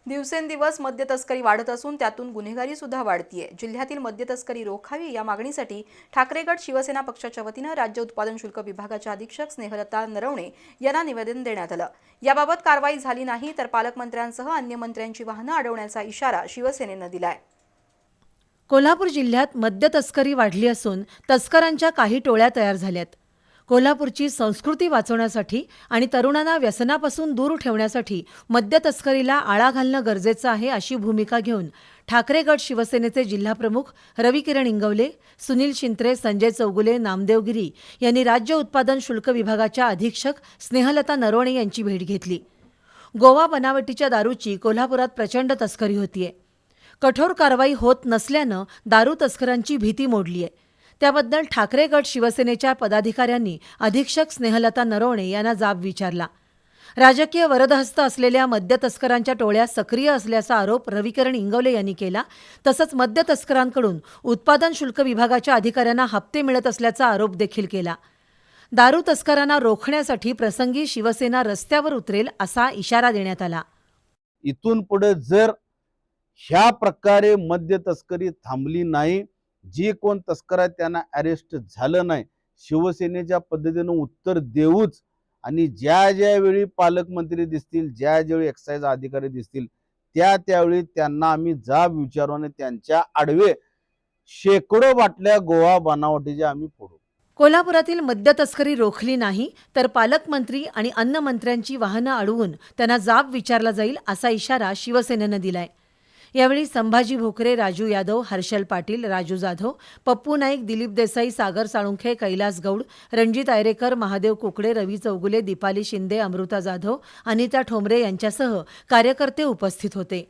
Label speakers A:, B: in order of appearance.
A: दिवसेंदिवस मद्य तस्करी वाढत असून त्यातून गुन्हेगारी सुद्धा वाढतीये। जिल्ह्यातील मद्य तस्करी रोखावी या मागणीसाठी ठाकरे गट शिवसेना पक्षाच्या वतीने राज्य उत्पादन शुल्क विभागाच्या अधीक्षक स्नेहलता नरवणे यांना निवेदन देण्यात आलं। याबाबत कारवाई झाली नाही तर पालकमंत्र्यांसह अन्य मंत्र्यांची वाहनं अडवण्याचा इशारा शिवसेनेने दिलाय।
B: कोल्हापूर जिल्ह्यात मद्य तस्करी वाढली असून तस्करांच्या काही टोळ्या तयार झाल्यात। कोल्हापूरची संस्कृती वाचवण्यासाठी आणि तरुणांना व्यसनापासून दूर ठेवण्यासाठी मद्य तस्करीला आळा घालणं गरजेचं आहे अशी भूमिका घेऊन ठाकरे गट शिवसेनेचे जिल्हाप्रमुख रविकिरण इंगवले, सुनील शिंत्रे, संजय चौगुले, नामदेव गिरी यांनी राज्य उत्पादन शुल्क विभागाच्या अधीक्षक स्नेहलता नरवणे यांची भेट घेतली। गोवा बनावटीच्या दारूची कोल्हापुरात प्रचंड तस्करी होतीये। कठोर कारवाई होत नसल्यानं दारू तस्करांची भीती मोडली आहे। त्याबद्दल ठाकरे गट शिवसेनेच्या पदाधिकाऱ्यांनी अधीक्षक स्नेहलता नरवणे यांना जाब विचारला। राजकीय वरदहस्त असलेल्या मद्य तस्करांच्या टोळ्या सक्रिय असल्याचा आरोप रविकिरण इंगवले यांनी केला। तसंच मद्य तस्करांकडून उत्पादन शुल्क विभागाच्या अधिकाऱ्यांना हप्ते मिळत असल्याचा आरोप देखील केला। दारू तस्करांना रोखण्यासाठी प्रसंगी शिवसेना रस्त्यावर उतरेल असा इशारा देण्यात आला।
C: इथून पुढे जर ह्या प्रकारे मद्य तस्करी थांबली नाही, जी कोण तस्कर आहेत त्यांना अरेस्ट झालं नाही, शिवसेनेच्या पद्धतीने उत्तर देऊच आणि ज्या वेळी पालकमंत्री दिसतील, ज्यावेळी एक्साईज अधिकारी दिसतील त्यावेळी त्यांना आम्ही जाब विचारू आणि त्यांच्या आडवे शेकडो बाटल्या गोवा बनावटीच्या आम्ही फोडू।
B: कोल्हापुरातील मद्य तस्करी रोखली नाही तर पालकमंत्री आणि अन्न मंत्र्यांची वाहनं अडवून त्यांना जाब विचारला जाईल असा इशारा शिवसेनेनं दिलाय। यावेळी संभाजी भोकरे, राजू यादव, हर्षल पाटील, राजू जाधव, पप्पू नाईक, दिलीप देसाई, सागर साळुंखे, कैलास गौड, रणजित आयरेकर, महादेव कुकडे, रवी चौगुले, दीपाली शिंदे, अमृता जाधव, अनिता ठोंबरे यांच्यासह कार्यकर्ते उपस्थित होते।